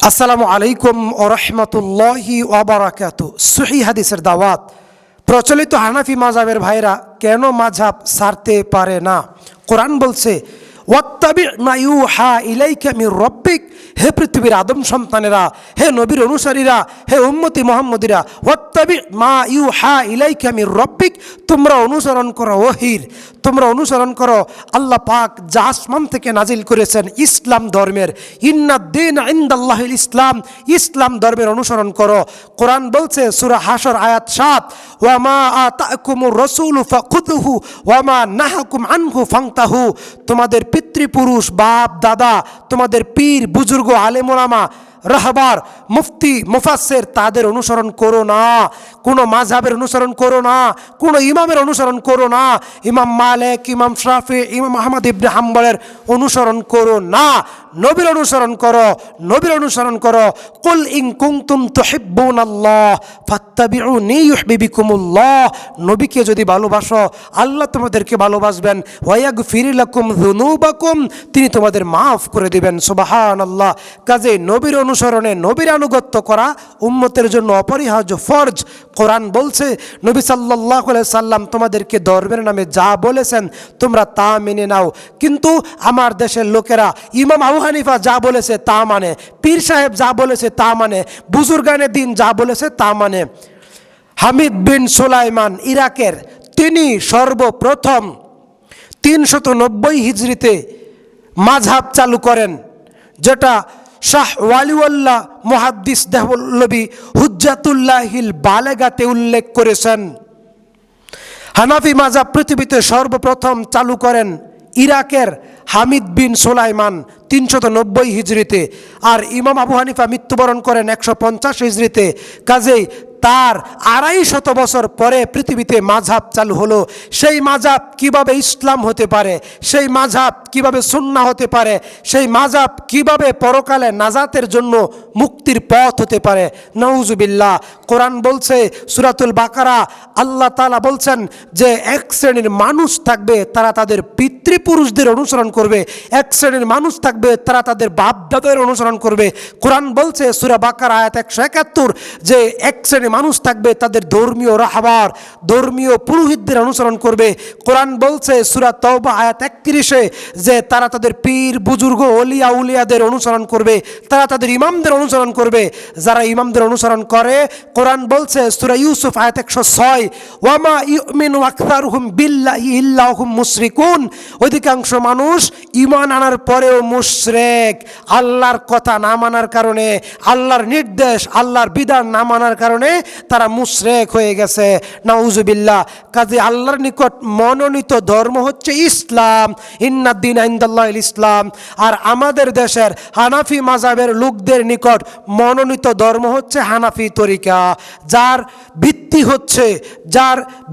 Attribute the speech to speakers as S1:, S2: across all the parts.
S1: আসসালামু আলাইকুম ওয়া রাহমাতুল্লাহি ওয়া বারাকাতুহু। সহিহ হাদিসের দাওয়াত। প্রচলিত হানাফি মাযহাবের ভাইরা কেন মাযহাব ছাড়তে পারে না? কোরআন বলছে, ওয়াত্তাবি মা ইউহা ইলাইকা মির রাব্বিক, হে পৃথিবীর আদম সন্তানেরা, হে নবীর অনুসারীরা, হে উম্মতি মুহাম্মদীরা, ওয়াত্তাবি মা ইউহা ইলাইকা মির রাব্বিক, তোমরা অনুসরণ করো ওহীর, তোমরা অনুসরণ করো আল্লাহ পাক যা আসমান থেকে নাজিল করেছেন ইসলাম ধর্মের। ইন্নাদ-দীন ইনদাল্লাহিল ইসলাম, ইসলাম ধর্মের অনুসরণ করো। কোরআন বলছে সূরা হাশর আয়াত ৭, ওয়া মা আতাকুমুর রাসূলু ফাখুযুহু ওয়া মা নাহাকুম আনহু ফান্তাহু, তোমাদের পিতৃপুরুষ বাপ দাদা, তোমাদের পীর বুজুর্গ আলেম ওলামা রাহবার মুফতি মুফাসসির তাদের অনুসরণ করো না, কোনো মাযহাবের অনুসরণ করো না, কোনো ইমামের অনুসরণ করো না। ইমাম মালিক, ইমাম শাফি, ইমাম আহমদ ইবনে হাম্বলের অনুসরণ করো না, নবীর অনুসরণ করো, নবীর অনুসরণ করো। কুল ইন কুনতুম তুহিব্বুনাল্লাহ ফাত্তাবিউনি ইউহিব্বুকুমুল্লাহ, নবীকে যদি ভালোবাসো আল্লাহ তোমাদেরকে ভালোবাসবেন। ওয়া ইয়াগফির লাকুম যুনুবাকুম, তিনি তোমাদের মাফ করে দিবেন। সুবহানাল্লাহ। কাজে নবীর অনুসরণে নবীর আনুগত্য করা উম্মতের জন্য অপরিহার্য ফরজ। কোরআন বলছে নবী সাল্লাল্লাহু আলাইহি সাল্লাম তোমাদেরকে ধর্মের নামে যা বলেছেন তোমরা তা মেনে নাও। কিন্তু আমার দেশের লোকেরা ইমাম আবু হানিফা যা বলেছে তা মানে, পীর সাহেব যা বলেছে তা মানে, বুজুর্গানে দিন যা বলেছে তা মানে। হামিদ বিন সুলাইমান ইরাকের, তিনি সর্বপ্রথম 390 হিজরিতে মাযহাব চালু করেন, যেটা শাহ ওয়ালিউল্লাহ মুহাদ্দিস দেহলভী হুজ্জাতুল্লাহিল বালেগাতে উল্লেখ করেছেন। হানাফি মাযহাব পৃথিবীতে সর্বপ্রথম চালু করেন ইরাকের হামিদ বিন সুলাইমান 390 হিজরিতে, আর ইমাম আবু হানিফা মৃত্যুবরণ করেন 150 হিজরিতে। কাজেই তার 250 বছর পরে পৃথিবীতে মাযহাব চালু হলো। সেই মাযহাব কিভাবে ইসলাম হতে পারে, সেই মাযহাব কিভাবে সুন্নাহ হতে পারে, সেই মাযহাব কিভাবে পরকালে নাজাতের জন্য মুক্তির পথ হতে পারে। নাউজুবিল্লাহ। কোরআন বলছে সূরাতুল বাকারা, আল্লাহ তাআলা বলছেন যে এক শ্রেণীর মানুষ থাকবে তারা তাদের পিতৃপুরুষদের অনুসরণ করবে, এক শ্রেণীর মানুষ থাকবে তারা তাদের বাপ দাদাদের অনুসরণ করবে। কোরআন বলছে সূরা বাকারা আয়াত 171 যে এক শ্রেণীর মানুষ থাকবে তাদের ধর্মীয় রাহবার, ধর্মীয় পুরোহিতদের অনুসরণ করবে। কোরআন বলছে সূরা তাওবা আয়াত 31 যে তারা তাদের পীর বুজুর্গ ওলিয়া উলিয়াদের অনুসরণ করবে, তারা তাদের ইমামদের অনুসরণ করবে। যারা ইমামদের অনুসরণ করে, কোরআন বলছে সূরা ইউসুফ আয়াত 106, ওয়া মা ইউমিনু আকসারুহুম বিল্লাহি ইল্লা হুম মুশরিকুন, অধিকাংশ মানুষ ঈমান আনার পরেও মুশরিক। আল্লাহর কথা না মানার কারণে, আল্লাহর নির্দেশ আল্লাহর বিধান না মানার কারণে তারা মুশরিক হয়ে গেছে। নাউজুবিল্লাহ। কাজে আল্লাহর নিকট মনোনীত ধর্ম হচ্ছে ইসলাম, ইন্নাদ-দীন ইনদাল্লাহিল ইসলাম। আর আমাদের দেশের হানাফি মাযহাবের লোকদের নিকট মনোনীত ধর্ম হচ্ছে হানাফি তরিকা, যার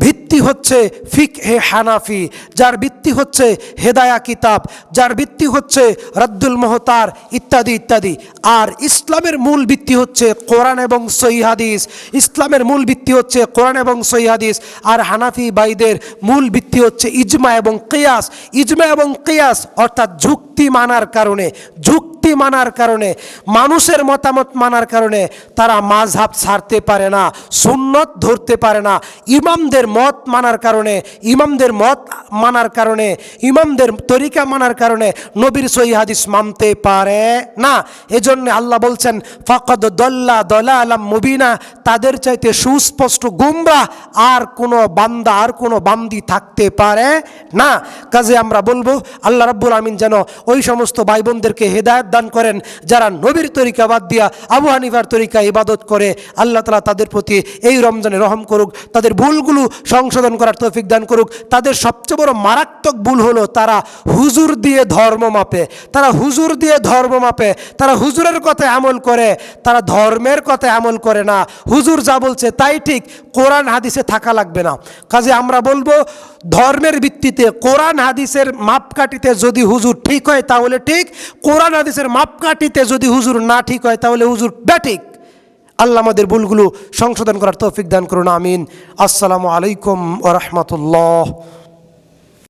S1: ভিত্তি হচ্ছে ফিকহে হানাফি, যার ভিত্তি হচ্ছে হেদায়া কিতাব, যার ভিত্তি হচ্ছে রাদ্দুল মুহতার ইত্যাদি ইত্যাদি। আর ইসলামের মূল ভিত্তি হচ্ছে কোরআন এবং সহিহ হাদিস, ইসলামের মূল ভিত্তি হচ্ছে কোরআন এবং সহিহ হাদিস। আর হানাফি ভাইদের মূল ভিত্তি হচ্ছে ইজমা এবং কিয়াস। ইজমা এবং কিয়াস অর্থাৎ যুক্তি মানার কারণে, যুক্তি মানার কারণে, মানুষের মতামত মানার কারণে তারা মাযহাব ছাড়তে পারে না, সুন্নত ধরতে পারে না। ইমামদের মত মানার কারণে, ইমামদের মত মানার কারণে, ইমামদের তরিকা মানার কারণে নবীর সহিহ হাদিস মানতে পারে না। এজন্য আল্লাহ বলছেন ফাকাদ দাল্লা দালালাম মুবিনা, তাদের চাইতে সুস্পষ্ট গুমরাহ আর কোনো বান্দা আর কোনো বান্দি থাকতে পারে না। কাজে আমরা বলবো আল্লাহ রাব্বুল আমিন যেন ওই সমস্ত ভাই বোনদেরকে হেদায়েত দান করেন যারা নবীর তরিকা বাদ দিয়া আবু হানিফার তরিকা ইবাদত করে। আল্লাহ তাআলা তাদের প্রতি এই রমজানে রহম করুক, তাদের ভুলগুলো সংশোধন করার তৌফিক দান করুক। তাদের সবচেয়ে বড় মারাত্মক ভুল হলো তারা হুজুর দিয়ে ধর্ম মাপে, তারা হুজুর দিয়ে ধর্ম মাপে, তারা হুজুরের কথায় আমল করে, তারা ধর্মের কথায় আমল করে না। হুজুর যা বলছে তাই ঠিক, কোরআন হাদিসে থাকা লাগবে না। কাজে আমরা বলবো ধর্মের ভিত্তিতে কোরআন হাদিসের মাপকাঠিতে যদি হুজুর ঠিক হয় তাহলে ঠিক, কোরআন হাদিসের মাপকাঠিতে যদি হুজুর না ঠিক হয় তাহলে হুজুর বেঠিক। আল্লাহ আমাদের ভুলগুলো সংশোধন করার তৌফিক দান করুন, আমিন। আসসালামু আলাইকুম ওয়া রাহমাতুল্লাহ।